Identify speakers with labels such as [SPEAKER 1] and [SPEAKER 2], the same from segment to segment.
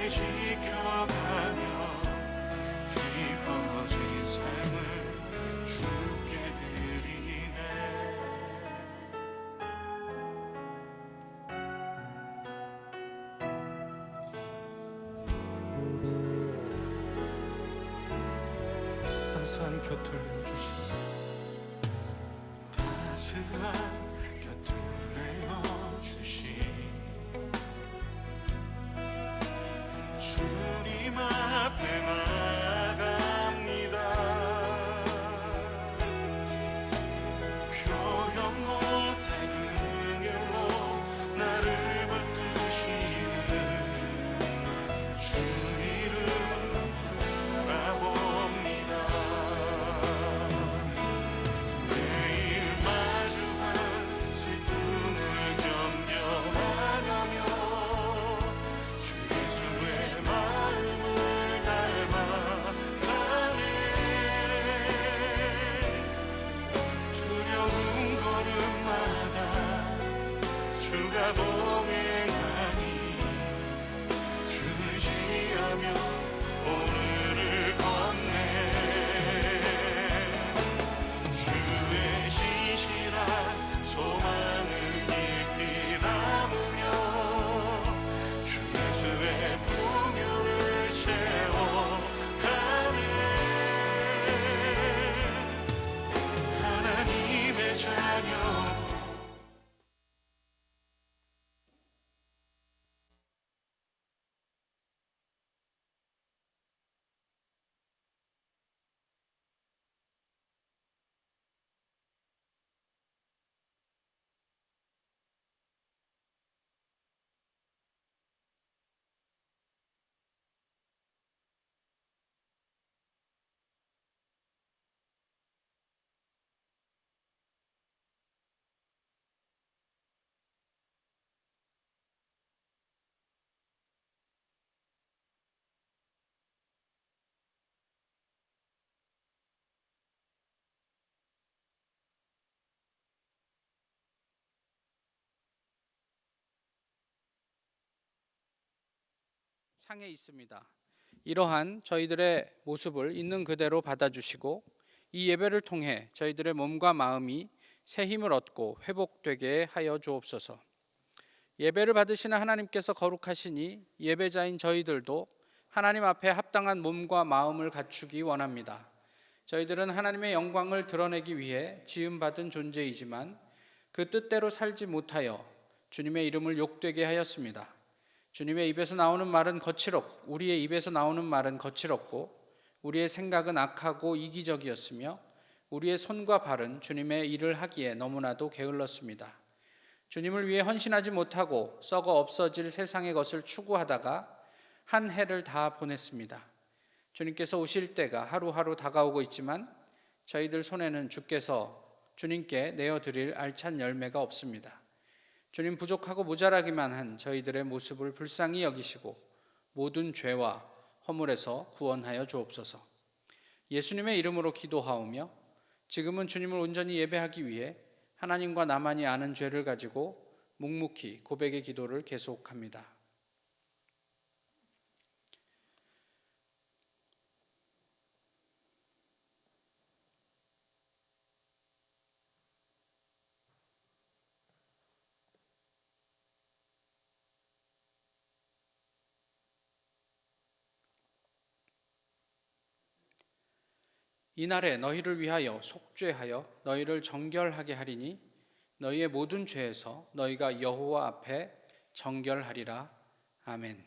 [SPEAKER 1] 지켜가며 이 거짓 삶을 주께 드리네. 따스한 곁을 내어주시네. 따스한 곁을 내어주시 주님 앞에 나갑니다. 표현 못할 그늘로 나를 붙드시는 주 이름 바라봅니다. 매일 마주한 슬픔을 견뎌나가며 주 예수의 마음을 닮아가네. 두려운 걸음마다 주가 동행하니 주를 지하며 오늘을 걷네. 주의 신실한 소망을 깊이 담으며 주 예수의 풍요를 채워가네. 하나님의 자녀
[SPEAKER 2] 상에 있습니다. 이러한 저희들의 모습을 있는 그대로 받아주시고 이 예배를 통해 저희들의 몸과 마음이 새 힘을 얻고 회복되게 하여 주옵소서. 예배를 받으시는 하나님께서 거룩하시니 예배자인 저희들도 하나님 앞에 합당한 몸과 마음을 갖추기 원합니다. 저희들은 하나님의 영광을 드러내기 위해 지음받은 존재이지만 그 뜻대로 살지 못하여 주님의 이름을 욕되게 하였습니다. 주님의 입에서 나오는 말은 거칠었고 우리의 입에서 나오는 말은 거칠었고 우리의 생각은 악하고 이기적이었으며 우리의 손과 발은 주님의 일을 하기에 너무나도 게을렀습니다. 주님을 위해 헌신하지 못하고 썩어 없어질 세상의 것을 추구하다가 한 해를 다 보냈습니다. 주님께서 오실 때가 하루하루 다가오고 있지만 저희들 손에는 주께서 주님께 내어드릴 알찬 열매가 없습니다. 주님 부족하고 모자라기만 한 저희들의 모습을 불쌍히 여기시고 모든 죄와 허물에서 구원하여 주옵소서. 예수님의 이름으로 기도하오며 지금은 주님을 온전히 예배하기 위해 하나님과 나만이 아는 죄를 가지고 묵묵히 고백의 기도를 계속합니다. 이날에 너희를 위하여 속죄하여 너희를 정결하게 하리니 너희의 모든 죄에서 너희가 여호와 앞에 정결하리라. 아멘.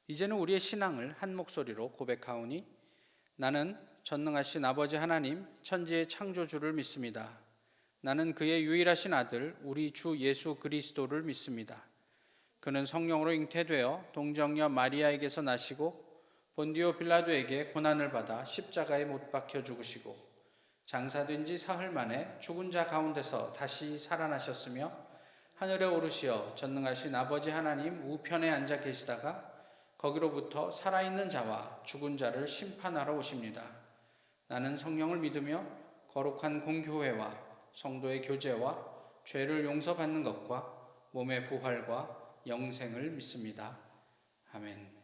[SPEAKER 2] 이제는 우리의 신앙을 한 목소리로 고백하오니 나는 전능하신 아버지 하나님 천지의 창조주를 믿습니다. 나는 그의 유일하신 아들 우리 주 예수 그리스도를 믿습니다. 그는 성령으로 잉태되어 동정녀 마리아에게서 나시고 본디오 빌라도에게 고난을 받아 십자가에 못 박혀 죽으시고 장사된 지 사흘 만에 죽은 자 가운데서 다시 살아나셨으며 하늘에 오르시어 전능하신 아버지 하나님 우편에 앉아 계시다가 거기로부터 살아있는 자와 죽은 자를 심판하러 오십니다. 나는 성령을 믿으며 거룩한 공교회와 성도의 교제와 죄를 용서받는 것과 몸의 부활과 영생을 믿습니다. 아멘.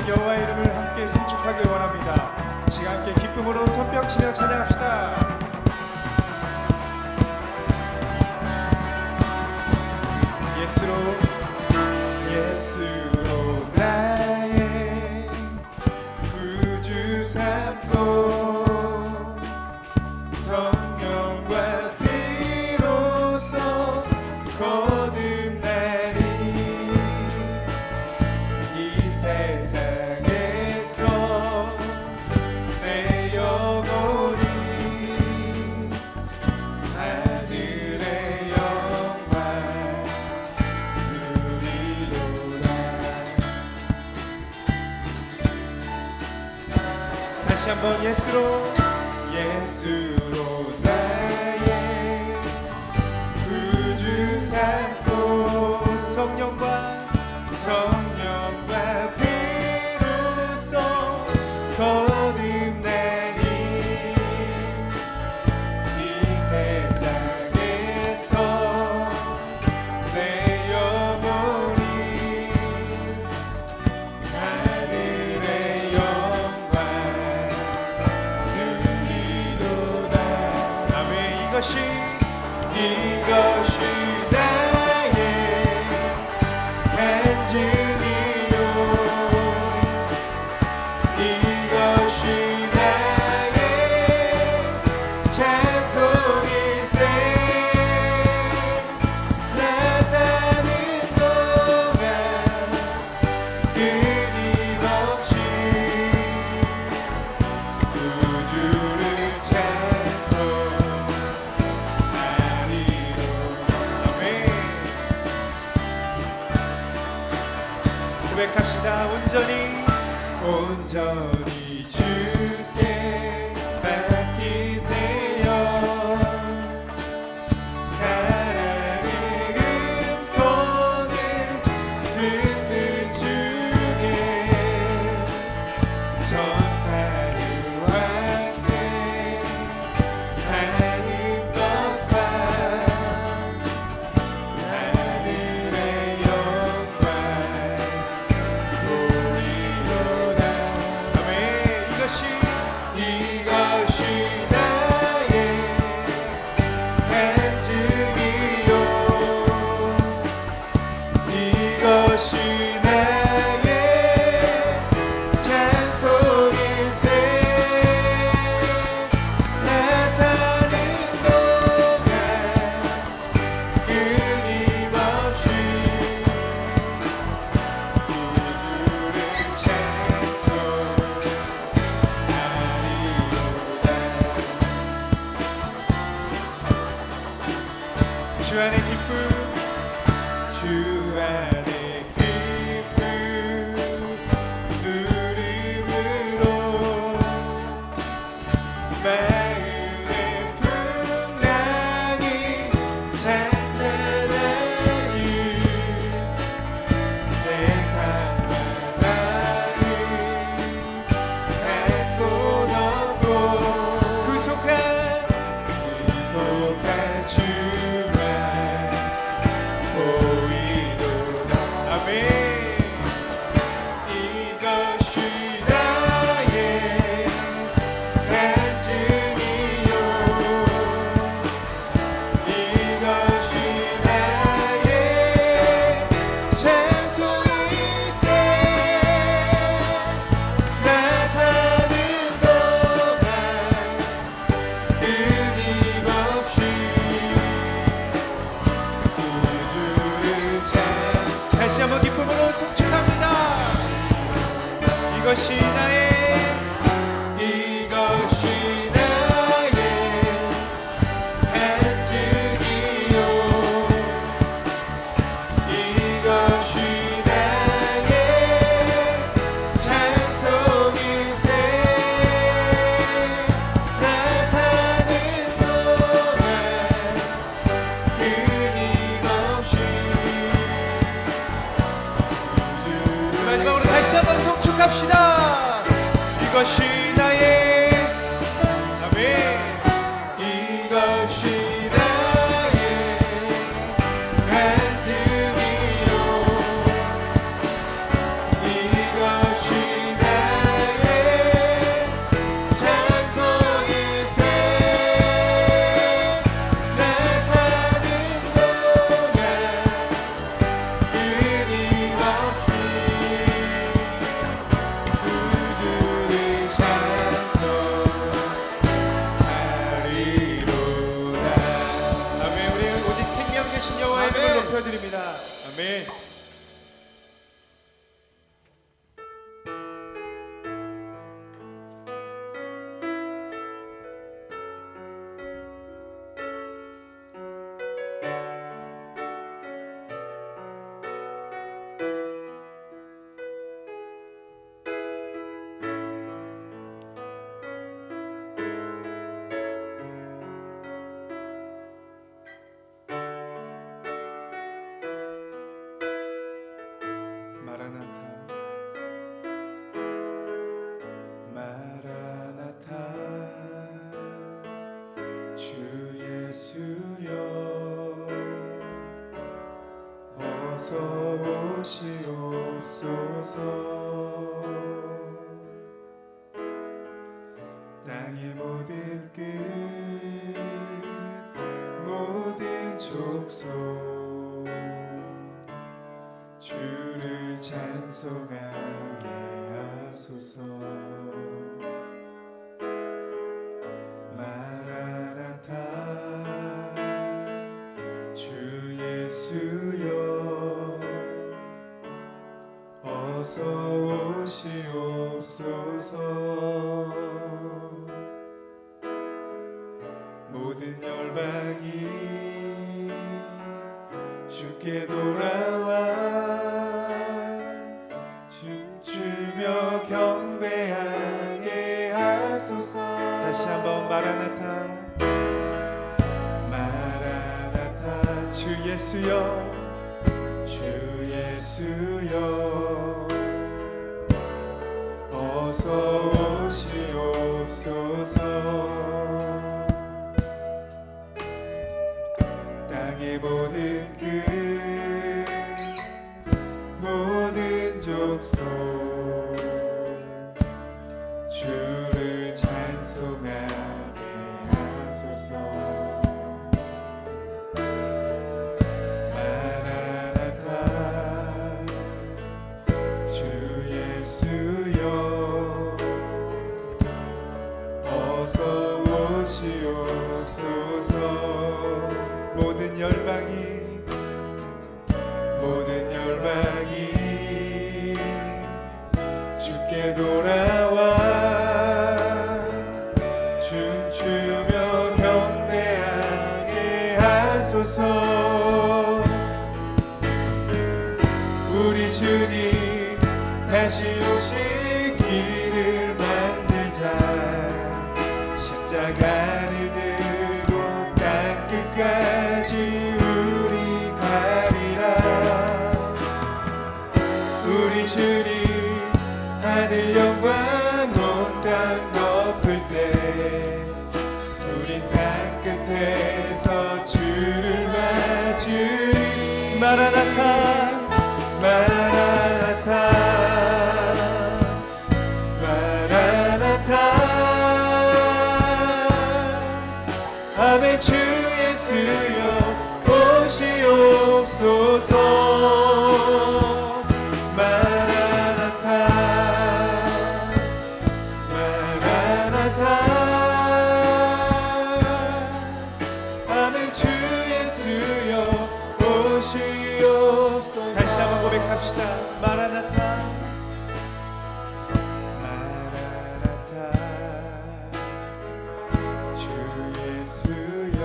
[SPEAKER 3] 크신 여호와의 이름을 함께 송축하길 원합니다. 시간 함께 기쁨으로 손뼉 치며 찬양합시다. 예수로 나의 구주 삼고 성령과 피로써 거듭나리. 이 세상에서 내 영혼이 하늘의 영광 누리도다. 다시 한번 예수로 나의 구주 삼고 성령과 피로써 거듭나니. 이 세상에서 내 영혼이 하늘의 영광 누리도다. 아멘. 이것이 나의 간증이요. 이것이 나의 찬송일세. 나 사는 동안 끊임없이 구주를 찬송하리로다. 아멘. 고백합시다. 온전히 주께 맡긴 내 영, 사랑의 음성을 듣는 중에 천사를 함께 하는 것과 하늘의 영광 보이로다. 아멘. 이것이 나의 간증이요. 이것이 나의 찬송일세. 나 사는 동안 끊임없이 구주를 찬송하리로다. 주 안의 기쁨 누림으로 마음의 풍랑이 잔잔하니. 세상과 나를 갈 곳 없고 구속한 주만 보이도다. 아멘. 이것이 나의 간증이요. 이것이 나의 찬송일세. 나 사는 동안 끊임없이 구주를 다시 한번 기쁨으로 송축합니다. 이것이 나의 간증이요. 이것이 나의 찬송일세. 나 사는 동안 끊임없이 마지막으로 다시 한번 송축합시다. 이것이 나의 아멘. 이것이 나의 간증이요. 이것이 아멘. 마라나타 주 예수여 어서 오시옵소서. 땅의 모든 끝 모든 족속 주를 찬송하게 하소서. 마라나타 주 예수여 어서 오시옵소서. 모든 열방이 주께 돌아와 춤추며 경배하게 하소서. 다시 한번 마라나타 마라나타 주 예수여 주 예수여 어서 오시옵소서. 땅의 모든 끝 모든 족속 주를 찬송하게 하소서. 마라나타 주 예수여 어서 오시옵소서. 모든 열방이 주께 돌아와 춤추며 경배하게 하소서. 우리 주님 다시 오실 길을 만들자. 십자가를 들고 땅 끝까지 우리 가리라. 우리 주님 하늘 영광 온 땅 덮을 때 우린 땅 끝에서 주를 맞으리. 마라나타 마라나타 마라나타 아멘. 주 예수여 오시옵소서. 다시 한번 고백합시다. 마라나타 마라나타 주 예수여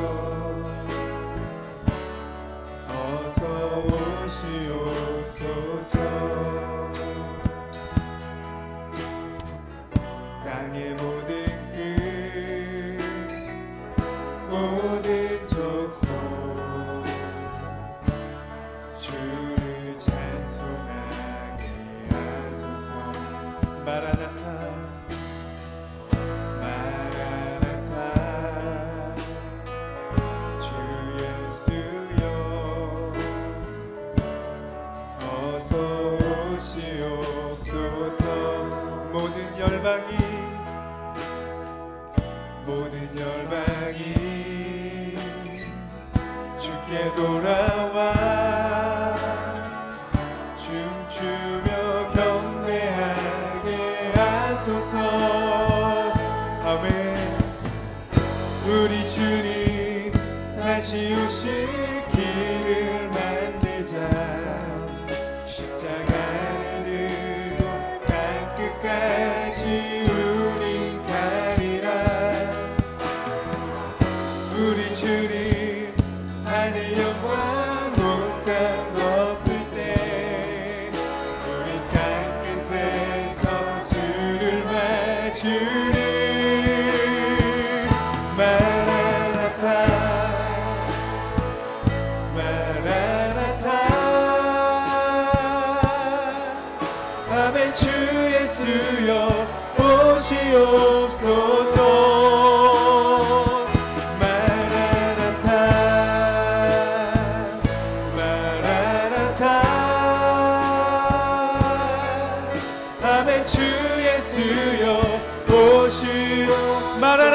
[SPEAKER 3] 어서 오시옵소서. 땅의 모든 끝 모든 족속 주를 찬송하게 하소서. 마라나타 마라나타 주 예수여 어서 오시옵소서. 모든 열방이 주께 돌아와 춤추며 경배하게 하소서. 아멘. 우리 주님 다시 오실 길을 만들자.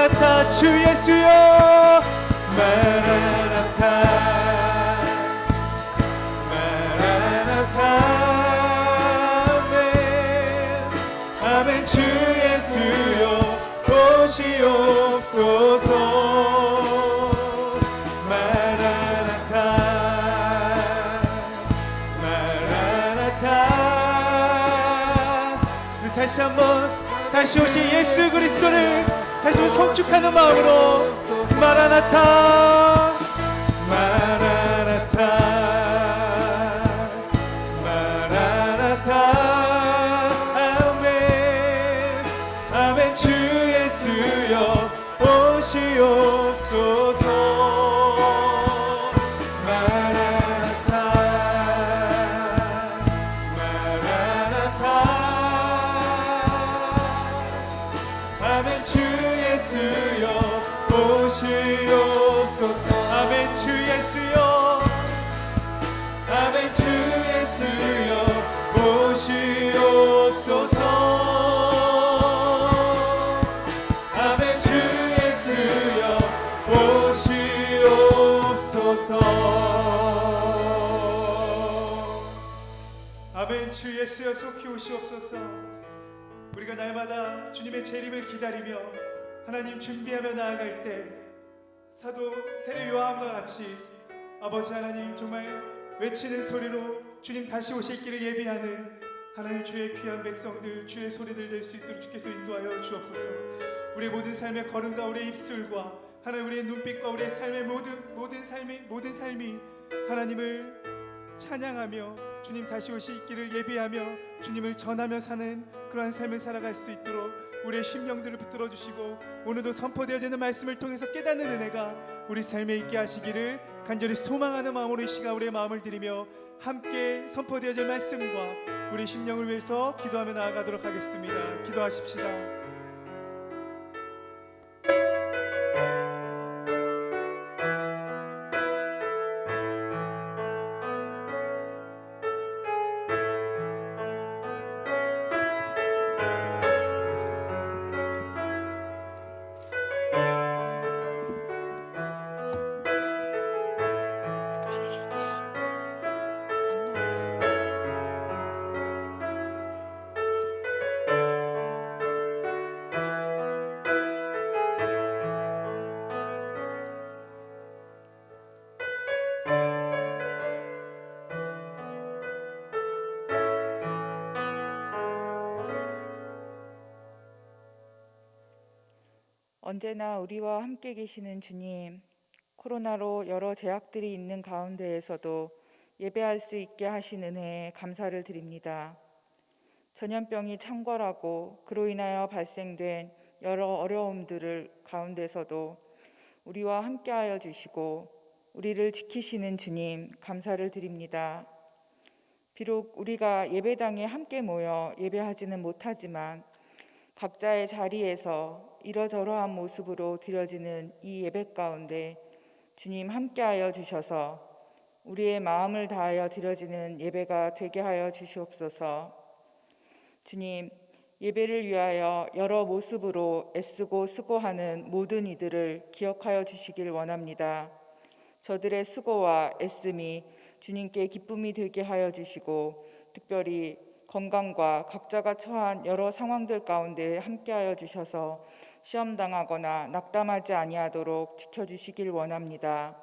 [SPEAKER 3] 마라나타 주 예수여 마라나타 마라나타 아멘 아멘 주 예수여 오시옵소서 마라나타 마라나타 우리 다시 한번 다시 오신 예수 그리스도를 다시 한번 송축하는 마음으로 마라나타 마라나타 마라나타 아멘 아멘 주 예수여 오시옵소서 마라나타 마라나타 아멘 주 예수여 오시옵소서 아멘 주 예수여 아멘 주 예수여 오시옵소서 아멘 주 예수여 오시옵소서 아멘 주 예수여 속히 오시옵소서 우리가 날마다 주님의 재림을 기다리며 하나님 준비하며 나아갈 때 사도 세례 요한과 같이 아버지 하나님 정말 외치는 소리로 주님 다시 오실 길을 예비하는 하나님 주의 귀한 백성들 주의 소리들 될 수 있도록 주께서 인도하여 주옵소서. 우리의 모든 삶의 걸음과 우리의 입술과 하나님 우리의 눈빛과 우리의 삶의 모든 삶이 하나님을 찬양하며 주님 다시 오실 길을 예비하며 주님을 전하며 사는 그러한 삶을 살아갈 수 있도록 우리의 심령들을 붙들어 주시고 오늘도 선포되어지는 말씀을 통해서 깨닫는 은혜가 우리 삶에 있게 하시기를 간절히 소망하는 마음으로 이 시간 우리의 마음을 드리며 함께 선포되어질 말씀과 우리 심령을 위해서 기도하며 나아가도록 하겠습니다. 기도하십시다.
[SPEAKER 4] 언제나 우리와 함께 계시는 주님, 코로나로 여러 제약들이 있는 가운데에서도 예배할 수 있게 하신 은혜에 감사를 드립니다. 전염병이 창궐하고 그로 인하여 발생된 여러 어려움들을 가운데서도 우리와 함께하여 주시고 우리를 지키시는 주님 감사를 드립니다. 비록 우리가 예배당에 함께 모여 예배하지는 못하지만 각자의 자리에서 이러저러한 모습으로 드려지는 이 예배 가운데 주님 함께하여 주셔서 우리의 마음을 다하여 드려지는 예배가 되게 하여 주시옵소서. 주님, 예배를 위하여 여러 모습으로 애쓰고 수고하는 모든 이들을 기억하여 주시길 원합니다. 저들의 수고와 애씀이 주님께 기쁨이 되게 하여 주시고 특별히 건강과 각자가 처한 여러 상황들 가운데 함께하여 주셔서 시험당하거나 낙담하지 아니하도록 지켜주시길 원합니다.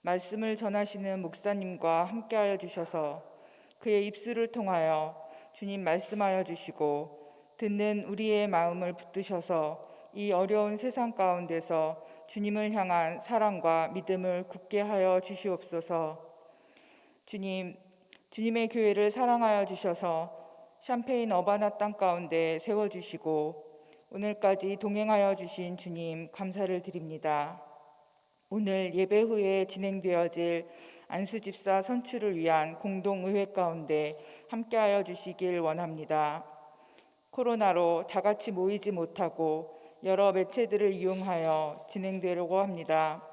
[SPEAKER 4] 말씀을 전하시는 목사님과 함께하여 주셔서 그의 입술을 통하여 주님 말씀하여 주시고 듣는 우리의 마음을 붙드셔서 이 어려운 세상 가운데서 주님을 향한 사랑과 믿음을 굳게 하여 주시옵소서. 주님의 교회를 사랑하여 주셔서 샴페인 어바나 땅 가운데 세워주시고 오늘까지 동행하여 주신 주님 감사를 드립니다. 오늘 예배 후에 진행되어질 안수집사 선출을 위한 공동의회 가운데 함께하여 주시길 원합니다. 코로나로 다 같이 모이지 못하고 여러 매체들을 이용하여 진행되려고 합니다.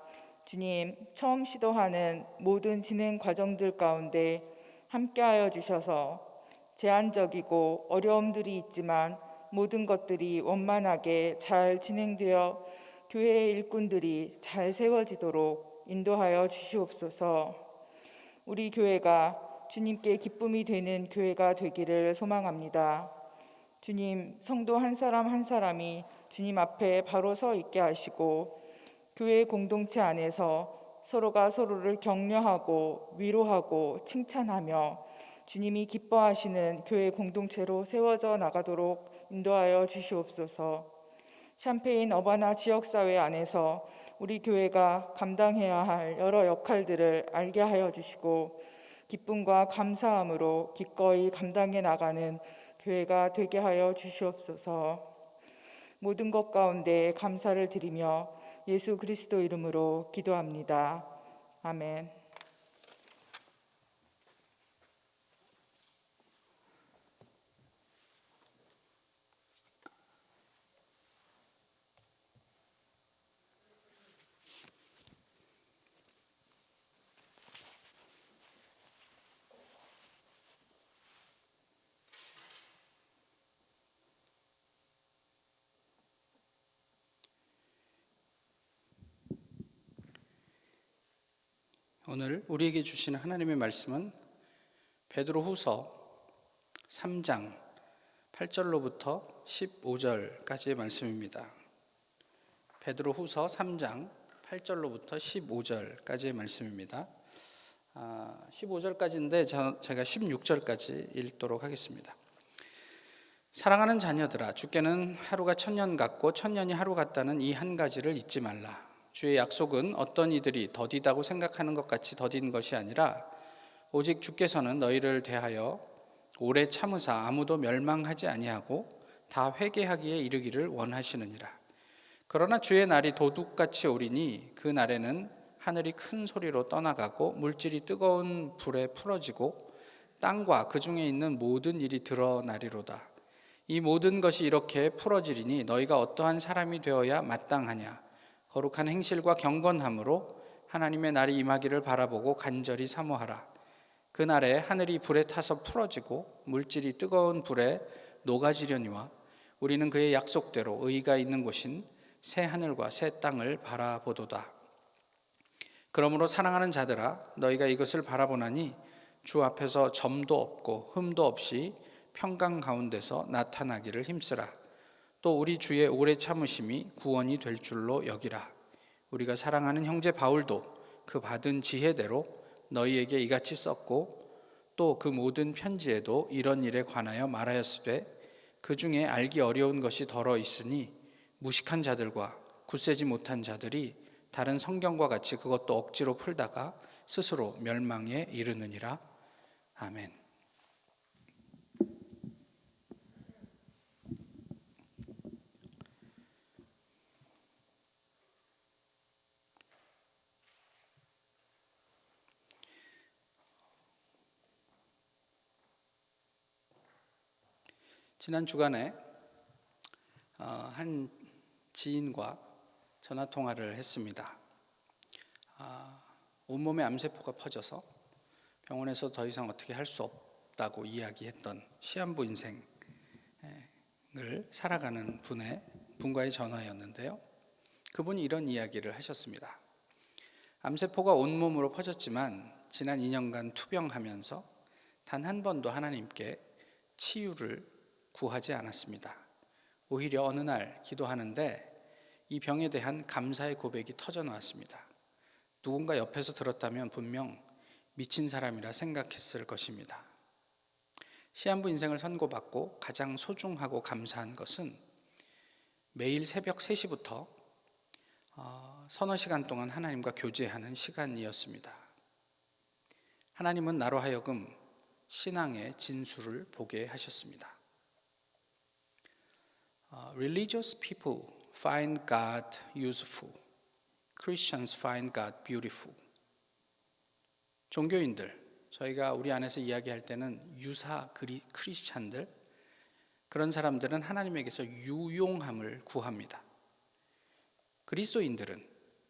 [SPEAKER 4] 주님, 처음 시도하는 모든 진행 과정들 가운데 함께하여 주셔서 제한적이고 어려움들이 있지만 모든 것들이 원만하게 잘 진행되어 교회의 일꾼들이 잘 세워지도록 인도하여 주시옵소서. 우리 교회가 주님께 기쁨이 되는 교회가 되기를 소망합니다. 주님, 성도 한 사람 한 사람이 주님 앞에 바로 서 있게 하시고 교회 공동체 안에서 서로가 서로를 격려하고 위로하고 칭찬하며 주님이 기뻐하시는 교회 공동체로 세워져 나가도록 인도하여 주시옵소서. 샴페인 어바나 지역사회 안에서 우리 교회가 감당해야 할 여러 역할들을 알게 하여 주시고 기쁨과 감사함으로 기꺼이 감당해 나가는 교회가 되게 하여 주시옵소서. 모든 것 가운데 감사를 드리며 예수 그리스도 이름으로 기도합니다. 아멘.
[SPEAKER 2] 오늘 우리에게 주시는 하나님의 말씀은 베드로후서 3장 8절로부터 15절까지의 말씀입니다. 베드로후서 3장 8절로부터 15절까지의 말씀입니다. 15절까지인데 제가 16절까지 읽도록 하겠습니다. 사랑하는 자녀들아, 주께는 하루가 천년 같고 천년이 하루 같다는 이 한 가지를 잊지 말라. 주의 약속은 어떤 이들이 더디다고 생각하는 것 같이 더딘 것이 아니라 오직 주께서는 너희를 대하여 오래 참으사 아무도 멸망하지 아니하고 다 회개하기에 이르기를 원하시느니라. 그러나 주의 날이 도둑같이 오리니 그 날에는 하늘이 큰 소리로 떠나가고 물질이 뜨거운 불에 풀어지고 땅과 그 중에 있는 모든 일이 드러나리로다. 이 모든 것이 이렇게 풀어지리니 너희가 어떠한 사람이 되어야 마땅하냐. 거룩한 행실과 경건함으로 하나님의 날이 임하기를 바라보고 간절히 사모하라. 그 날에 하늘이 불에 타서 풀어지고 물질이 뜨거운 불에 녹아지려니와 우리는 그의 약속대로 의가 있는 곳인 새 하늘과 새 땅을 바라보도다. 그러므로 사랑하는 자들아, 너희가 이것을 바라보나니 주 앞에서 점도 없고 흠도 없이 평강 가운데서 나타나기를 힘쓰라. 또 우리 주의 오래 참으심이 구원이 될 줄로 여기라. 우리가 사랑하는 형제 바울도 그 받은 지혜대로 너희에게 이같이 썼고 또 그 모든 편지에도 이런 일에 관하여 말하였으되 그 중에 알기 어려운 것이 덜어 있으니 무식한 자들과 굳세지 못한 자들이 다른 성경과 같이 그것도 억지로 풀다가 스스로 멸망에 이르느니라. 아멘. 지난 주간에 한 지인과 전화 통화를 했습니다. 온몸에 암세포가 퍼져서 병원에서 더 이상 어떻게 할 수 없다고 이야기했던 시한부 인생을 살아가는 분과의 전화였는데요. 그분이 이런 이야기를 하셨습니다. 암세포가 온몸으로 퍼졌지만 지난 2년간 투병하면서 단 한 번도 하나님께 치유를 구하지 않았습니다. 오히려 어느 날 기도하는데 이 병에 대한 감사의 고백이 터져 나왔습니다. 누군가 옆에서 들었다면 분명 미친 사람이라 생각했을 것입니다. 시한부 인생을 선고받고 가장 소중하고 감사한 것은 매일 새벽 3시부터 서너 시간 동안 하나님과 교제하는 시간이었습니다. 하나님은 나로 하여금 신앙의 진수를 보게 하셨습니다. Religious people find God useful. Christians find God beautiful. 종교인들, 저희가 우리 안에서 이야기할 때는 유사 크리스찬들, 그런 사람들은 하나님에게서 유용함을 구합니다. 그리스도인들은,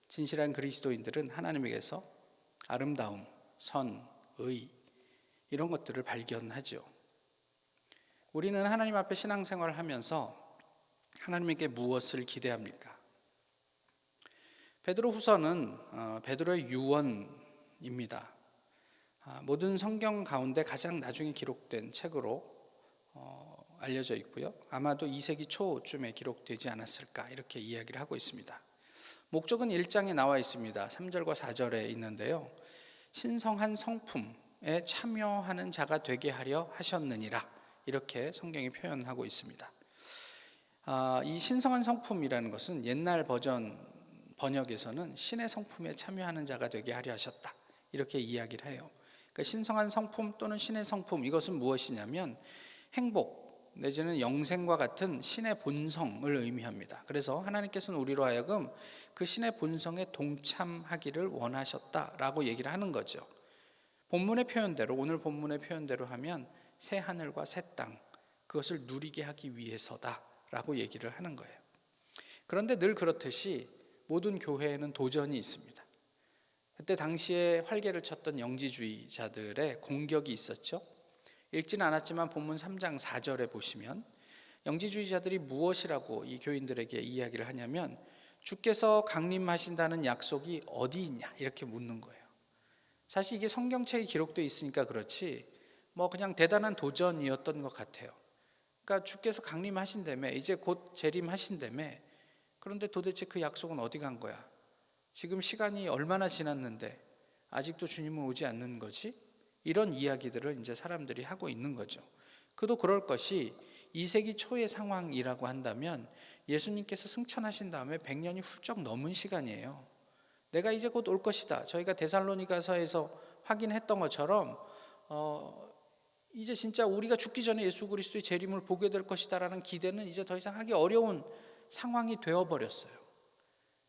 [SPEAKER 2] 진실한 그리스도인들은 하나님에게서 아름다움, 선, 의 이런 것들을 발견하죠. 우리는 하나님 앞에 신앙생활을 하면서 하나님에게 무엇을 기대합니까? 베드로후서는 베드로의 유언입니다. 모든 성경 가운데 가장 나중에 기록된 책으로 알려져 있고요. 아마도 2세기 초쯤에 기록되지 않았을까 이렇게 이야기를 하고 있습니다. 목적은 1장에 나와 있습니다. 3절과 4절에 있는데요. 신성한 성품에 참여하는 자가 되게 하려 하셨느니라 이렇게 성경이 표현하고 있습니다. 이 신성한 성품이라는 것은 옛날 버전 번역에서는 신의 성품에 참여하는 자가 되게 하려 하셨다 이렇게 이야기를 해요. 그러니까 신성한 성품 또는 신의 성품, 이것은 무엇이냐면 행복 내지는 영생과 같은 신의 본성을 의미합니다. 그래서 하나님께서는 우리로 하여금 그 신의 본성에 동참하기를 원하셨다라고 얘기를 하는 거죠. 본문의 표현대로, 오늘 본문의 표현대로 하면 새 하늘과 새 땅, 그것을 누리게 하기 위해서다라고 얘기를 하는 거예요. 그런데 늘 그렇듯이 모든 교회에는 도전이 있습니다. 그때 당시에 활개를 쳤던 영지주의자들의 공격이 있었죠. 읽지는 않았지만 본문 3장 4절에 보시면 영지주의자들이 무엇이라고 이 교인들에게 이야기를 하냐면 주께서 강림하신다는 약속이 어디 있냐 이렇게 묻는 거예요. 사실 이게 성경책에 기록되어 있으니까 그렇지 뭐 그냥 대단한 도전이었던 것 같아요. 그러니까 주께서 강림하신다며, 이제 곧 재림하신다며, 그런데 도대체 그 약속은 어디 간 거야? 지금 시간이 얼마나 지났는데 아직도 주님은 오지 않는 거지? 이런 이야기들을 이제 사람들이 하고 있는 거죠. 그도 그럴 것이 2세기 초의 상황이라고 한다면 예수님께서 승천하신 다음에 100년이 훌쩍 넘은 시간이에요. 내가 이제 곧 올 것이다. 저희가 데살로니가서에서 확인했던 것처럼 이제 진짜 우리가 죽기 전에 예수 그리스도의 재림을 보게 될 것이다라는 기대는 이제 더 이상 하기 어려운 상황이 되어버렸어요.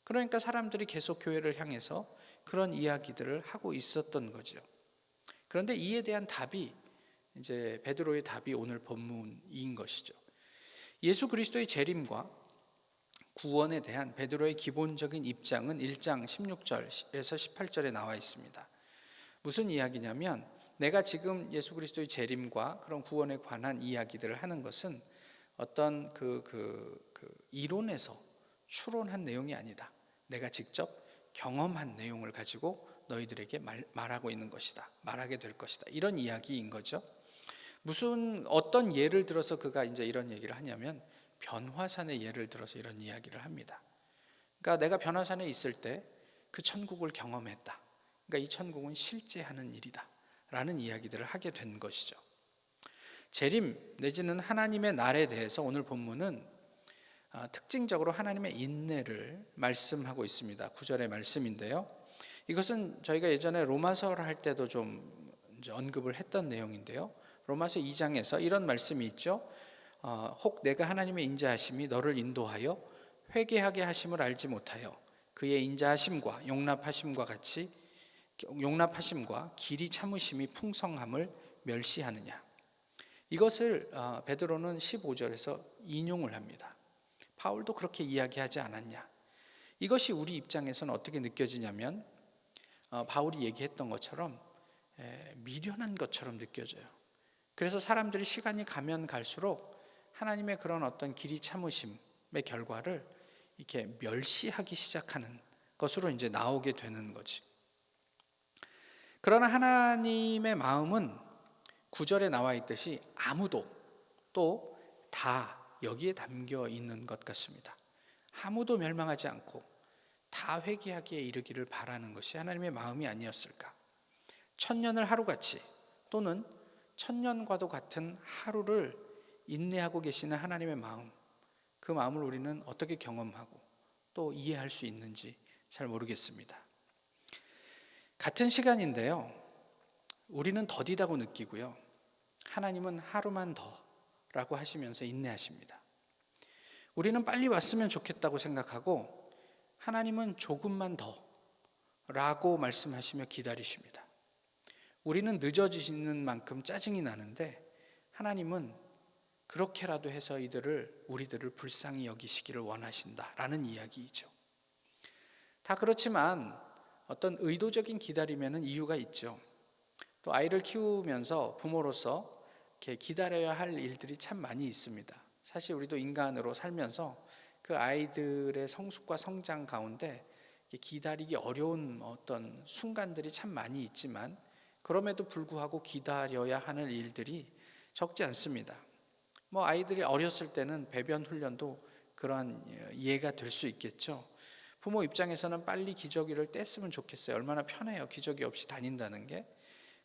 [SPEAKER 2] 그러니까 사람들이 계속 교회를 향해서 그런 이야기들을 하고 있었던 거죠. 그런데 이에 대한 답이 이제 베드로의 답이 오늘 본문인 것이죠. 예수 그리스도의 재림과 구원에 대한 베드로의 기본적인 입장은 1장 16절에서 18절에 나와 있습니다. 무슨 이야기냐면 내가 지금 예수 그리스도의 재림과 그런 구원에 관한 이야기들을 하는 것은 어떤 그 이론에서 추론한 내용이 아니다. 내가 직접 경험한 내용을 가지고 너희들에게 말하고 있는 것이다. 말하게 될 것이다. 이런 이야기인 거죠. 어떤 예를 들어서 그가 이제 이런 얘기를 하냐면 변화산의 예를 들어서 이런 이야기를 합니다. 그러니까 내가 변화산에 있을 때 그 천국을 경험했다. 그러니까 이 천국은 실제 하는 일이다. 라는 이야기들을 하게 된 것이죠. 재림 내지는 하나님의 날에 대해서 오늘 본문은 특징적으로 하나님의 인내를 말씀하고 있습니다. 9절의 말씀인데요. 이것은 저희가 예전에 로마서를 할 때도 좀 이제 언급을 했던 내용인데요. 로마서 2장에서 이런 말씀이 있죠. 혹 내가 하나님의 인자하심이 너를 인도하여 회개하게 하심을 알지 못하여 그의 인자하심과 용납하심과 길이 참으심이 풍성함을 멸시하느냐. 이것을 베드로는 15절에서 인용을 합니다. 바울도 그렇게 이야기하지 않았냐. 이것이 우리 입장에서는 어떻게 느껴지냐면 바울이 얘기했던 것처럼 미련한 것처럼 느껴져요. 그래서 사람들이 시간이 가면 갈수록 하나님의 그런 어떤 길이 참으심의 결과를 이렇게 멸시하기 시작하는 것으로 이제 나오게 되는 거지. 그러나 하나님의 마음은 9절에 나와 있듯이 아무도 또 다 여기에 담겨 있는 것 같습니다. 아무도 멸망하지 않고 다 회개하기에 이르기를 바라는 것이 하나님의 마음이 아니었을까. 천년을 하루같이 또는 천년과도 같은 하루를 인내하고 계시는 하나님의 마음, 그 마음을 우리는 어떻게 경험하고 또 이해할 수 있는지 잘 모르겠습니다. 같은 시간인데요, 우리는 더디다고 느끼고요, 하나님은 하루만 더라고 하시면서 인내하십니다. 우리는 빨리 왔으면 좋겠다고 생각하고 하나님은 조금만 더라고 말씀하시며 기다리십니다. 우리는 늦어지는 만큼 짜증이 나는데 하나님은 그렇게라도 해서 우리들을 불쌍히 여기시기를 원하신다라는 이야기이죠. 다 그렇지만 어떤 의도적인 기다림에는 이유가 있죠. 또 아이를 키우면서 부모로서 이렇게 기다려야 할 일들이 참 많이 있습니다. 사실 우리도 인간으로 살면서 그 아이들의 성숙과 성장 가운데 기다리기 어려운 어떤 순간들이 참 많이 있지만 그럼에도 불구하고 기다려야 하는 일들이 적지 않습니다. 뭐 아이들이 어렸을 때는 배변 훈련도 그러한 이해가 될 수 있겠죠. 부모 입장에서는 빨리 기저귀를 뗐으면 좋겠어요. 얼마나 편해요, 기저귀 없이 다닌다는 게.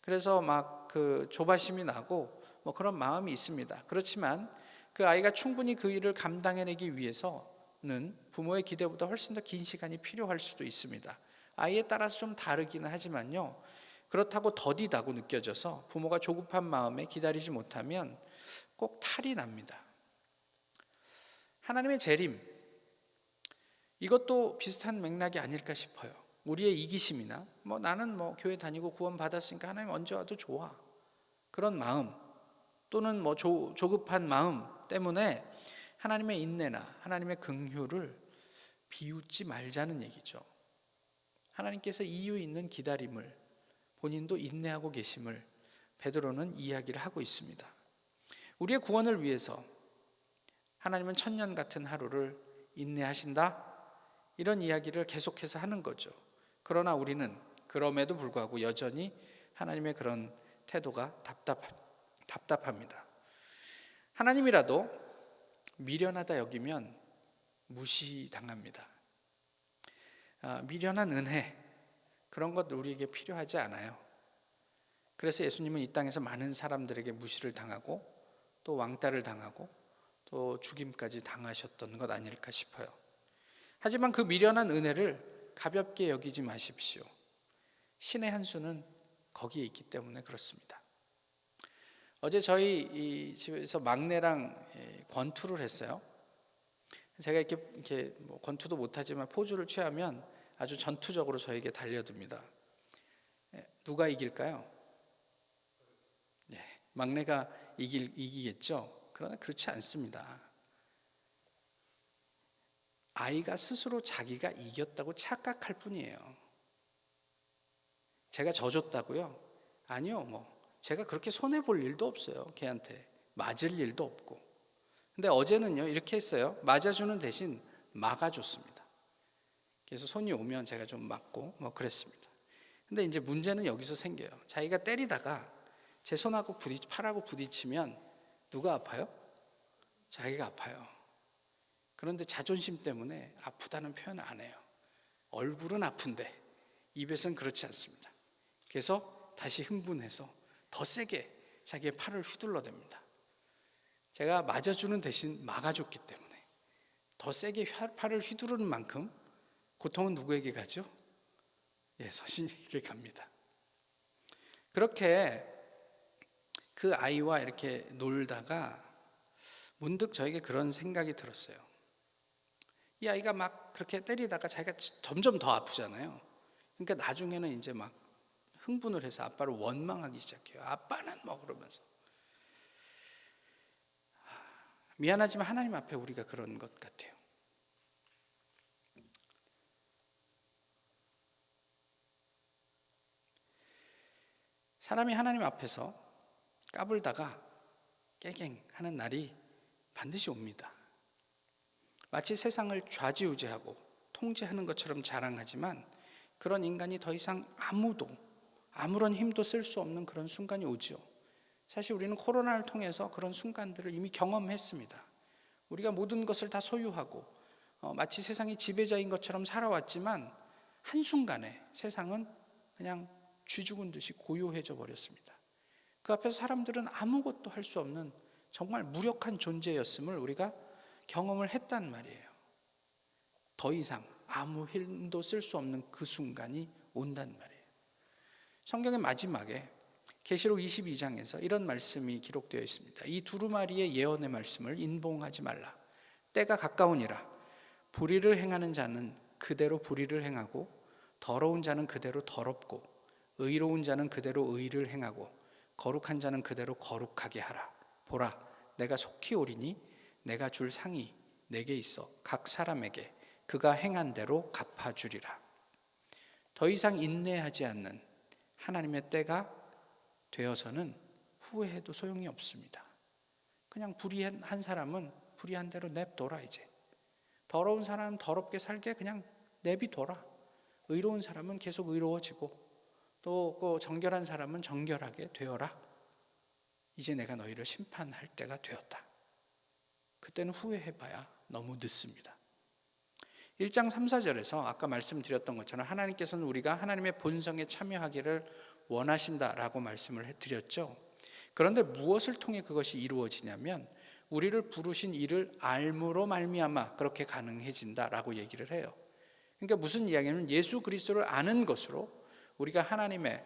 [SPEAKER 2] 그래서 막 그 조바심이 나고 뭐 그런 마음이 있습니다. 그렇지만 그 아이가 충분히 그 일을 감당해내기 위해서는 부모의 기대보다 훨씬 더 긴 시간이 필요할 수도 있습니다. 아이에 따라서 좀 다르기는 하지만요, 그렇다고 더디다고 느껴져서 부모가 조급한 마음에 기다리지 못하면 꼭 탈이 납니다. 하나님의 재림, 이것도 비슷한 맥락이 아닐까 싶어요. 우리의 이기심이나 뭐 나는 뭐 교회 다니고 구원 받았으니까 하나님 언제 와도 좋아, 그런 마음 또는 뭐 조급한 마음 때문에 하나님의 인내나 하나님의 긍휼을 비웃지 말자는 얘기죠. 하나님께서 이유 있는 기다림을, 본인도 인내하고 계심을 베드로는 이야기를 하고 있습니다. 우리의 구원을 위해서 하나님은 천년 같은 하루를 인내하신다, 이런 이야기를 계속해서 하는 거죠. 그러나 우리는 그럼에도 불구하고 여전히 하나님의 그런 태도가 답답합니다. 하나님이라도 미련하다 여기면 무시당합니다. 미련한 은혜, 그런 것 우리에게 필요하지 않아요. 그래서 예수님은 이 땅에서 많은 사람들에게 무시를 당하고 또 왕따를 당하고 또 죽임까지 당하셨던 것 아닐까 싶어요. 하지만 그 미련한 은혜를 가볍게 여기지 마십시오. 신의 한 수는 거기에 있기 때문에 그렇습니다. 어제 저희 이 집에서 막내랑 권투를 했어요. 제가 이렇게 뭐 권투도 못하지만 포즈를 취하면 아주 전투적으로 저에게 달려듭니다. 누가 이길까요? 네, 막내가 이기겠죠. 그러나 그렇지 않습니다. 아이가 스스로 자기가 이겼다고 착각할 뿐이에요. 제가 져줬다고요? 아니요, 뭐 제가 그렇게 손해 볼 일도 없어요. 걔한테 맞을 일도 없고. 근데 어제는요, 이렇게 했어요. 맞아주는 대신 막아줬습니다. 그래서 손이 오면 제가 좀 맞고 뭐 그랬습니다. 근데 이제 문제는 여기서 생겨요. 자기가 때리다가 제 손하고 팔하고 부딪히면 누가 아파요? 자기가 아파요. 그런데 자존심 때문에 아프다는 표현을 안 해요. 얼굴은 아픈데 입에서는 그렇지 않습니다. 그래서 다시 흥분해서 더 세게 자기의 팔을 휘둘러댑니다. 제가 맞아주는 대신 막아줬기 때문에 더 세게 팔을 휘두르는 만큼 고통은 누구에게 가죠? 서신에게 갑니다. 그렇게 그 아이와 이렇게 놀다가 문득 저에게 그런 생각이 들었어요. 이 아이가 막 그렇게 때리다가 자기가 점점 더 아프잖아요. 그러니까 나중에는 이제 막 흥분을 해서 아빠를 원망하기 시작해요. 아빠는 뭐 그러면서. 미안하지만 하나님 앞에 우리가 그런 것 같아요. 사람이 하나님 앞에서 까불다가 깨갱 하는 날이 반드시 옵니다. 마치 세상을 좌지우지하고 통제하는 것처럼 자랑하지만 그런 인간이 더 이상 아무런 힘도 쓸 수 없는 그런 순간이 오죠. 사실 우리는 코로나를 통해서 그런 순간들을 이미 경험했습니다. 우리가 모든 것을 다 소유하고 마치 세상의 지배자인 것처럼 살아왔지만 한순간에 세상은 그냥 쥐 죽은 듯이 고요해져 버렸습니다. 그 앞에서 사람들은 아무것도 할 수 없는 정말 무력한 존재였음을 우리가 경험을 했단 말이에요. 더 이상 아무 힘도 쓸 수 없는 그 순간이 온단 말이에요. 성경의 마지막에 계시록 22장에서 이런 말씀이 기록되어 있습니다. 이 두루마리의 예언의 말씀을 인봉하지 말라. 때가 가까우니라. 불의를 행하는 자는 그대로 불의를 행하고 더러운 자는 그대로 더럽고 의로운 자는 그대로 의를 행하고 거룩한 자는 그대로 거룩하게 하라. 보라, 내가 속히 오리니 내가 줄 상이 내게 있어 각 사람에게 그가 행한 대로 갚아주리라. 더 이상 인내하지 않는 하나님의 때가 되어서는 후회해도 소용이 없습니다. 그냥 불의한 사람은 불의한 대로 냅둬라. 이제 더러운 사람은 더럽게 살게 그냥 내비둬라. 의로운 사람은 계속 의로워지고 또 정결한 사람은 정결하게 되어라. 이제 내가 너희를 심판할 때가 되었다. 그때는 후회해봐야 너무 늦습니다. 1장 3, 4절에서 아까 말씀드렸던 것처럼 하나님께서는 우리가 하나님의 본성에 참여하기를 원하신다라고 말씀을 드렸죠. 그런데 무엇을 통해 그것이 이루어지냐면 우리를 부르신 이를 알므로 말미암아 그렇게 가능해진다라고 얘기를 해요. 그러니까 무슨 이야기냐면 예수 그리스도를 아는 것으로 우리가 하나님의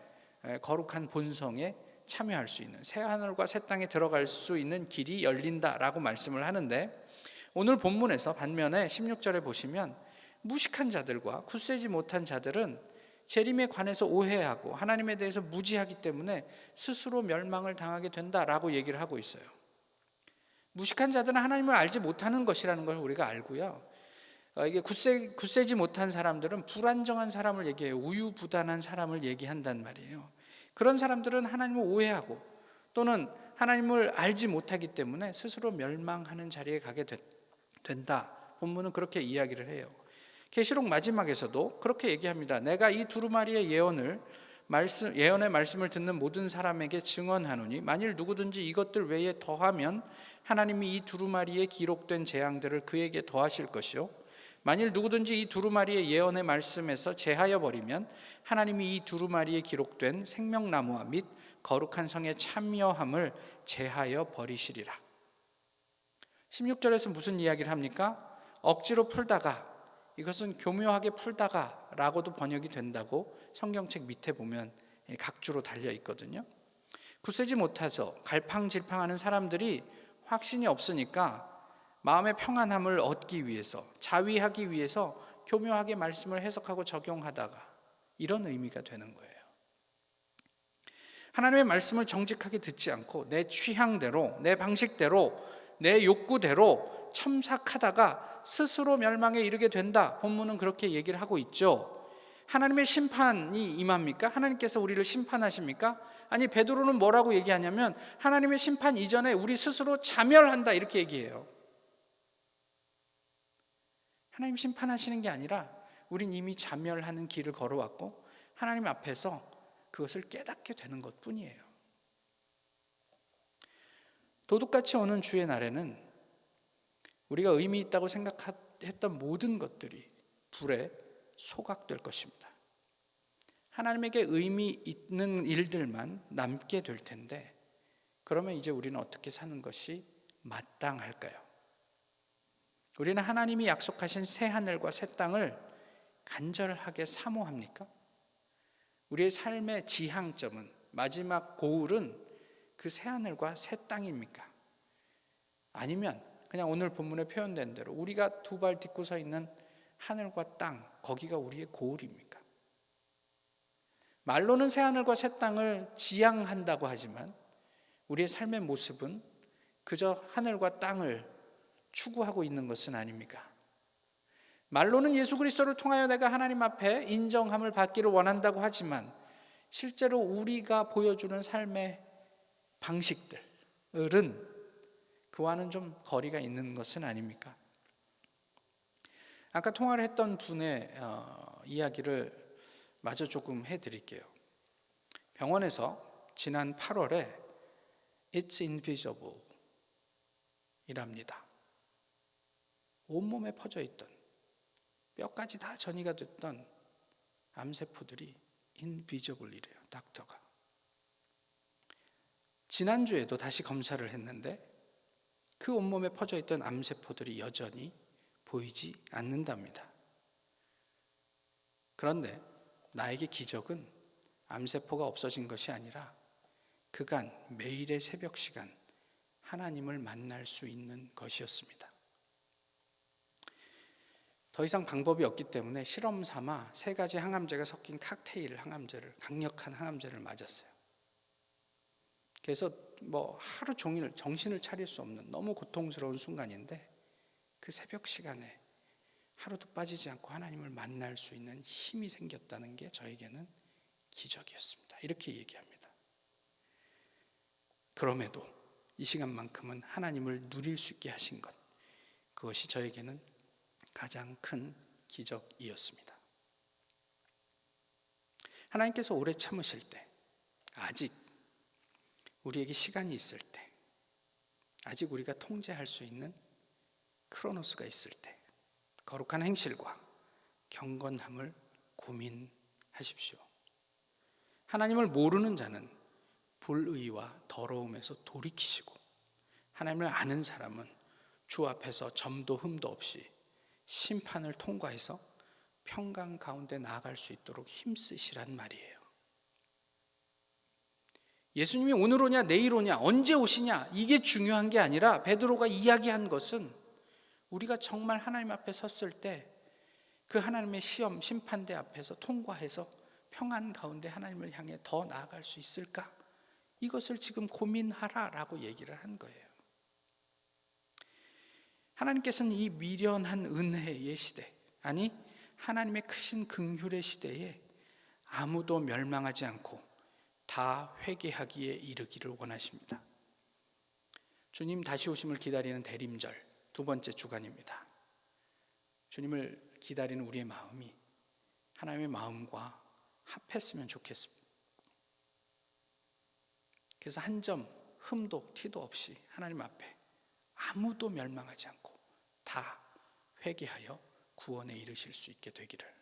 [SPEAKER 2] 거룩한 본성에 참여할 수 있는, 새 하늘과 새 땅에 들어갈 수 있는 길이 열린다라고 말씀을 하는데, 오늘 본문에서 반면에 16절에 보시면 무식한 자들과 굳세지 못한 자들은 재림에 관해서 오해하고 하나님에 대해서 무지하기 때문에 스스로 멸망을 당하게 된다라고 얘기를 하고 있어요. 무식한 자들은 하나님을 알지 못하는 것이라는 걸 우리가 알고요. 이게 굳세지 못한 사람들은 불안정한 사람을 얘기해요. 우유부단한 사람을 얘기한단 말이에요. 그런 사람들은 하나님을 오해하고 또는 하나님을 알지 못하기 때문에 스스로 멸망하는 자리에 가게 된다. 본문은 그렇게 이야기를 해요. 계시록 마지막에서도 그렇게 얘기합니다. 내가 이 두루마리의 예언의 말씀을 듣는 모든 사람에게 증언하노니 만일 누구든지 이것들 외에 더하면 하나님이 이 두루마리에 기록된 재앙들을 그에게 더하실 것이요 만일 누구든지 이 두루마리의 예언의 말씀에서 제하여 버리면 하나님이 이 두루마리에 기록된 생명나무와 및 거룩한 성에 참여함을 제하여 버리시리라. 16절에서 무슨 이야기를 합니까? 억지로 풀다가, 이것은 교묘하게 풀다가 라고도 번역이 된다고 성경책 밑에 보면 각주로 달려 있거든요. 굳세지 못해서 갈팡질팡하는 사람들이 확신이 없으니까 마음의 평안함을 얻기 위해서, 자위하기 위해서 교묘하게 말씀을 해석하고 적용하다가, 이런 의미가 되는 거예요. 하나님의 말씀을 정직하게 듣지 않고 내 취향대로, 내 방식대로, 내 욕구대로 첨삭하다가 스스로 멸망에 이르게 된다. 본문은 그렇게 얘기를 하고 있죠. 하나님의 심판이 임합니까? 하나님께서 우리를 심판하십니까? 아니, 베드로는 뭐라고 얘기하냐면 하나님의 심판 이전에 우리 스스로 자멸한다, 이렇게 얘기해요. 하나님 심판하시는 게 아니라 우린 이미 자멸하는 길을 걸어왔고 하나님 앞에서 그것을 깨닫게 되는 것뿐이에요. 도둑같이 오는 주의 날에는 우리가 의미 있다고 생각했던 모든 것들이 불에 소각될 것입니다. 하나님에게 의미 있는 일들만 남게 될 텐데, 그러면 이제 우리는 어떻게 사는 것이 마땅할까요? 우리는 하나님이 약속하신 새 하늘과 새 땅을 간절하게 사모합니까? 우리의 삶의 지향점은, 마지막 고울은 그 새 하늘과 새 땅입니까? 아니면 그냥 오늘 본문에 표현된 대로 우리가 두 발 딛고 서 있는 하늘과 땅, 거기가 우리의 고울입니까? 말로는 새 하늘과 새 땅을 지향한다고 하지만 우리의 삶의 모습은 그저 하늘과 땅을 추구하고 있는 것은 아닙니까? 말로는 예수 그리스도를 통하여 내가 하나님 앞에 인정함을 받기를 원한다고 하지만 실제로 우리가 보여주는 삶의 방식들은 그와는 좀 거리가 있는 것은 아닙니까? 아까 통화를 했던 분의 이야기를 마저 조금 해드릴게요. 병원에서 지난 8월에 It's invisible 이랍니다. 온몸에 퍼져 있던, 뼈까지 다 전이가 됐던 암세포들이 invisible이래요, 닥터가. 지난주에도 다시 검사를 했는데 그 온몸에 퍼져 있던 암세포들이 여전히 보이지 않는답니다. 그런데 나에게 기적은 암세포가 없어진 것이 아니라 그간 매일의 새벽 시간 하나님을 만날 수 있는 것이었습니다. 더 이상 방법이 없기 때문에 실험 삼아 3가지 항암제가 섞인 칵테일 항암제를, 강력한 항암제를 맞았어요. 그래서 하루 종일 정신을 차릴 수 없는 너무 고통스러운 순간인데 그 새벽 시간에 하루도 빠지지 않고 하나님을 만날 수 있는 힘이 생겼다는 게 저에게는 기적이었습니다. 이렇게 얘기합니다. 그럼에도 이 시간만큼은 하나님을 누릴 수 있게 하신 것, 그것이 저에게는 가장 큰 기적이었습니다. 하나님께서 오래 참으실 때, 아직 우리에게 시간이 있을 때, 아직 우리가 통제할 수 있는 크로노스가 있을 때 거룩한 행실과 경건함을 고민하십시오. 하나님을 모르는 자는 불의와 더러움에서 돌이키시고, 하나님을 아는 사람은 주 앞에서 점도 흠도 없이 심판을 통과해서 평강 가운데 나아갈 수 있도록 힘쓰시란 말이에요. 예수님이 오늘 오냐 내일 오냐 언제 오시냐 이게 중요한 게 아니라, 베드로가 이야기한 것은 우리가 정말 하나님 앞에 섰을 때 그 하나님의 시험 심판대 앞에서 통과해서 평안 가운데 하나님을 향해 더 나아갈 수 있을까, 이것을 지금 고민하라라고 얘기를 한 거예요. 하나님께서는 이 미련한 은혜의 시대, 아니 하나님의 크신 긍휼의 시대에 아무도 멸망하지 않고 다 회개하기에 이르기를 원하십니다. 주님 다시 오심을 기다리는 대림절 두 번째 주간입니다. 주님을 기다리는 우리의 마음이 하나님의 마음과 합했으면 좋겠습니다. 그래서 한 점 흠도 티도 없이 하나님 앞에 아무도 멸망하지 않고 다 회개하여 구원에 이르실 수 있게 되기를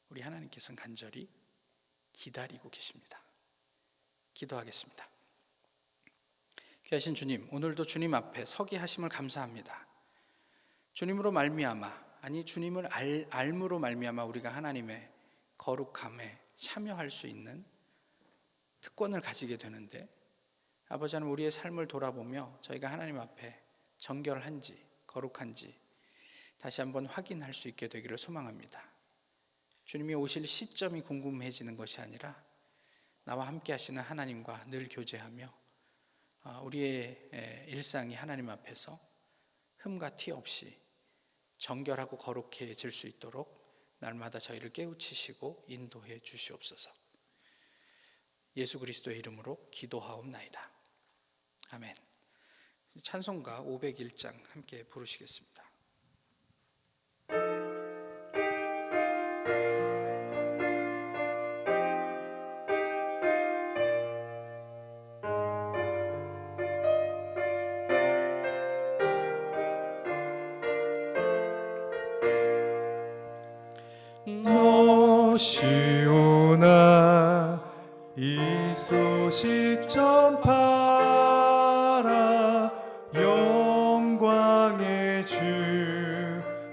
[SPEAKER 2] 우리 하나님께서는 간절히 기다리고 계십니다. 기도하겠습니다. 귀하신 주님, 오늘도 주님 앞에 서게 하심을 감사합니다. 주님으로 말미암아, 아니 주님을 알므로 말미암아 우리가 하나님의 거룩함에 참여할 수 있는 특권을 가지게 되는데, 아버지 하나님, 우리의 삶을 돌아보며 저희가 하나님 앞에 정결한지 거룩한지 다시 한번 확인할 수 있게 되기를 소망합니다. 주님이 오실 시점이 궁금해지는 것이 아니라 나와 함께 하시는 하나님과 늘 교제하며 우리의 일상이 하나님 앞에서 흠과 티 없이 정결하고 거룩해질 수 있도록 날마다 저희를 깨우치시고 인도해 주시옵소서. 예수 그리스도의 이름으로 기도하옵나이다. 아멘. 찬송가 501장 함께 부르시겠습니다.
[SPEAKER 3] 시오나 이 소식 전파라, 영광의 주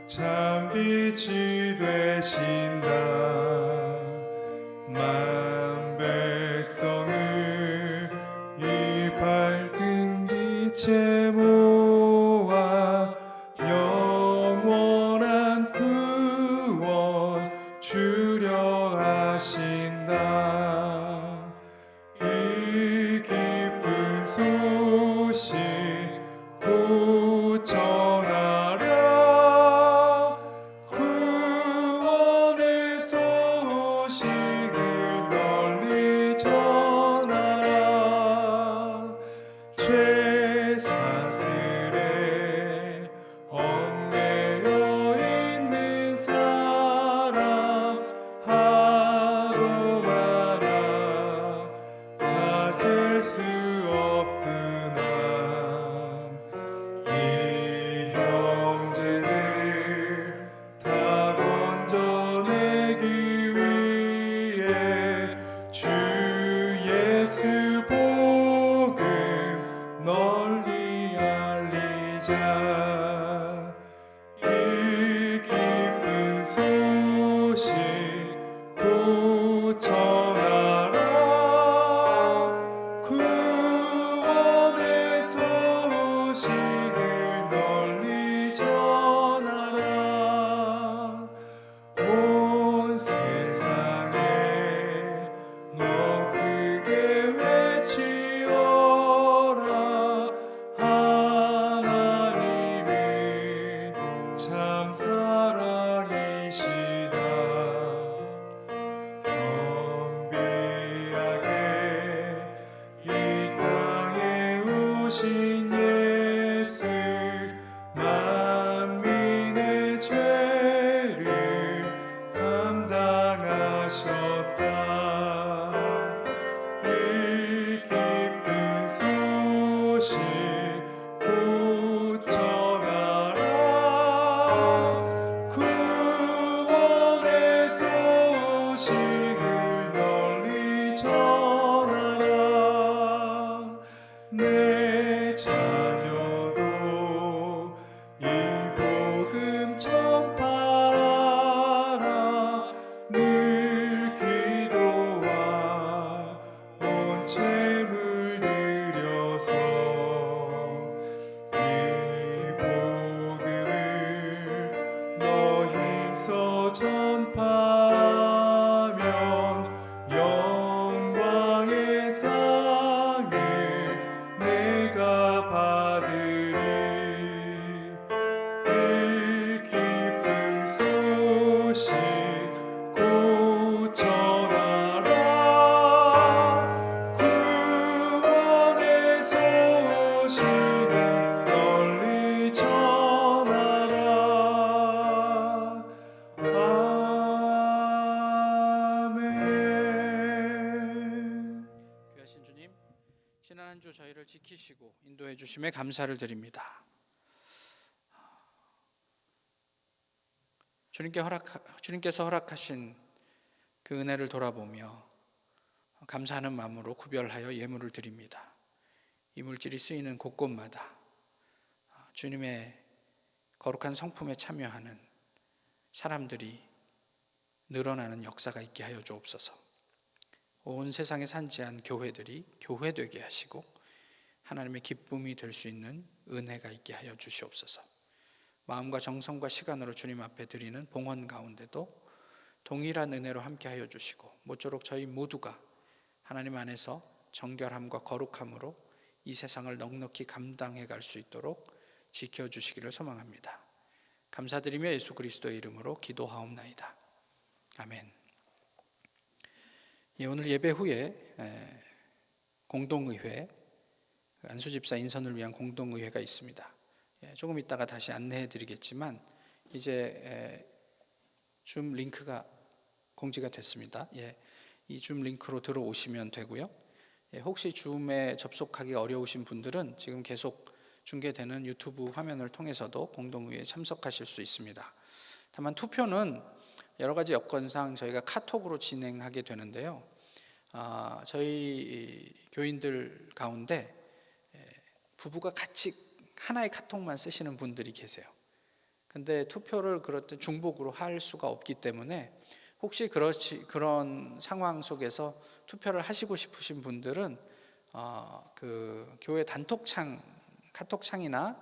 [SPEAKER 3] 참 빛이 되신다. 만 백성을 이 밝은 빛에 모아 영원한 구원 주려 하신다. 이 기쁜 소식 곧 전하라. 구원의 소식을 널리 전하라. 죄사슬에 얽매여 있는 사람 하도 사랑하셨다. 이 기쁜 소식 곧 전하라. 구원의 소식을 널리 전하라. 내 자녀도 이 복음 전파하라. 늘 기도와 온 재물 들여서 이 복음을 너 힘써 전파하면 영광의 상을 내가 받으리. 이 기쁜 소식 곧 전하라. 구원의 소식을 널리 전하라. 아멘.
[SPEAKER 2] 귀하신 주님, 지난 한 주 저희를 지키시고 인도해 주심에 감사를 드립니다. 주님께서 허락하신 그 은혜를 돌아보며 감사하는 마음으로 구별하여 예물을 드립니다. 이 물질이 쓰이는 곳곳마다 주님의 거룩한 성품에 참여하는 사람들이 늘어나는 역사가 있게 하여 주옵소서. 온 세상에 산지한 교회들이 교회되게 하시고 하나님의 기쁨이 될 수 있는 은혜가 있게 하여 주시옵소서. 마음과 정성과 시간으로 주님 앞에 드리는 봉헌 가운데도 동일한 은혜로 함께 하여 주시고 모쪼록 저희 모두가 하나님 안에서 정결함과 거룩함으로 이 세상을 넉넉히 감당해 갈 수 있도록 지켜주시기를 소망합니다. 감사드리며 예수 그리스도의 이름으로 기도하옵나이다. 아멘. 오늘 예배 후에 공동의회, 안수집사 인선을 위한 공동의회가 있습니다. 조금 있다가 다시 안내해 드리겠지만 이제 줌 링크가 공지가 됐습니다. 이 줌 링크로 들어오시면 되고요. 혹시 줌에 접속하기 어려우신 분들은 지금 계속 중계되는 유튜브 화면을 통해서도 공동의회에 참석하실 수 있습니다. 다만 투표는 여러 가지 여건상 저희가 카톡으로 진행하게 되는데요. 저희 교인들 가운데 부부가 같이 하나의 카톡만 쓰시는 분들이 계세요. 근데 투표를 그럴 때 중복으로 할 수가 없기 때문에 혹시 그런 상황 속에서 투표를 하시고 싶으신 분들은 그 교회 단톡창, 카톡창이나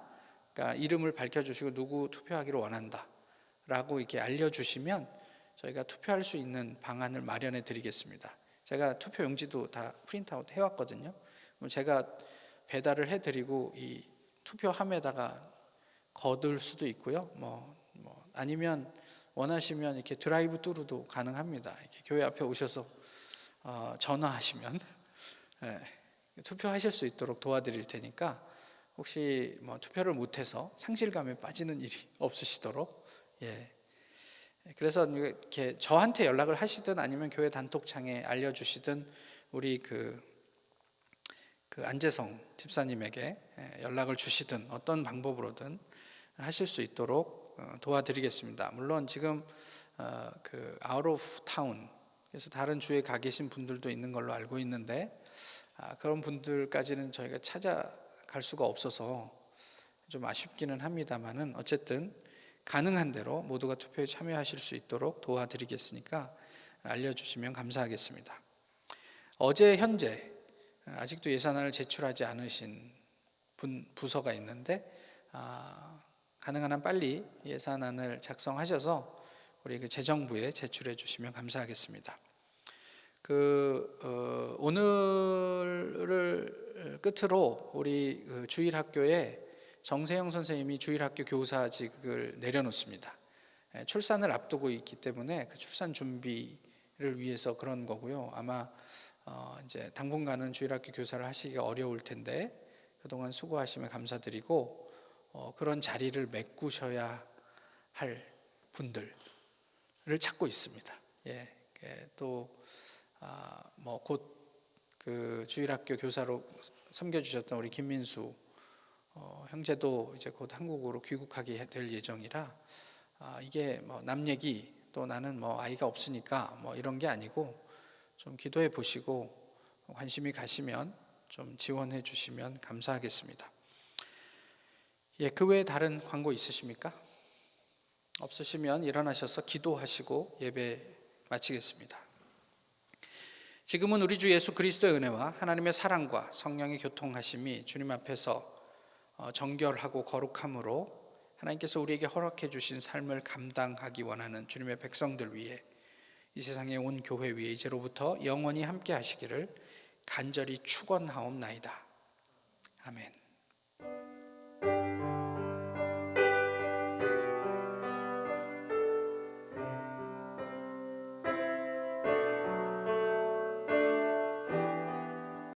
[SPEAKER 2] 그러니까 이름을 밝혀주시고 누구 투표하기를 원한다라고 이렇게 알려주시면 저희가 투표할 수 있는 방안을 마련해 드리겠습니다. 제가 투표 용지도 다 프린트아웃 해왔거든요. 제가 배달을 해드리고 이 투표함에다가 거둘 수도 있고요. 아니면 원하시면 이렇게 드라이브 뚜루도 가능합니다. 이렇게 교회 앞에 오셔서 전화하시면 투표하실 수 있도록 도와드릴 테니까 혹시 투표를 못해서 상실감에 빠지는 일이 없으시도록 그래서 이렇게 저한테 연락을 하시든 아니면 교회 단톡창에 알려주시든 우리 그 안재성 집사님에게 연락을 주시든 어떤 방법으로든 하실 수 있도록 도와드리겠습니다. 물론 지금 그 아웃 오브 타운 그래서 다른 주에 가 계신 분들도 있는 걸로 알고 있는데 그런 분들까지는 저희가 찾아갈 수가 없어서 좀 아쉽기는 합니다만은 어쨌든 가능한 대로 모두가 투표에 참여하실 수 있도록 도와드리겠으니까 알려주시면 감사하겠습니다. 어제 현재 아직도 예산안을 제출하지 않으신 부서가 있는데 가능한 한 빨리 예산안을 작성하셔서 우리 그 재정부에 제출해 주시면 감사하겠습니다. 오늘을 끝으로 우리 주일학교에 정세영 선생님이 주일학교 교사직을 내려놓습니다. 출산을 앞두고 있기 때문에 그 출산 준비를 위해서 그런 거고요. 아마 이제 당분간은 주일학교 교사를 하시기가 어려울 텐데 그동안 수고하시면 감사드리고 그런 자리를 메꾸셔야 할 분들을 찾고 있습니다. 곧 그 주일학교 교사로 섬겨주셨던 우리 김민수 형제도 이제 곧 한국으로 귀국하게 될 예정이라 이게 뭐 남 얘기 또 나는 뭐 아이가 없으니까 뭐 이런 게 아니고 좀 기도해 보시고 관심이 가시면 좀 지원해 주시면 감사하겠습니다. 예, 그 외에 다른 광고 있으십니까? 없으시면 일어나셔서 기도하시고 예배 마치겠습니다. 지금은 우리 주 예수 그리스도의 은혜와 하나님의 사랑과 성령의 교통하심이 주님 앞에서 정결하고 거룩함으로 하나님께서 우리에게 허락해 주신 삶을 감당하기 원하는 주님의 백성들 위해 이 세상에 온 교회 위에 이제로부터 영원히 함께 하시기를 간절히 축원하옵나이다. 아멘.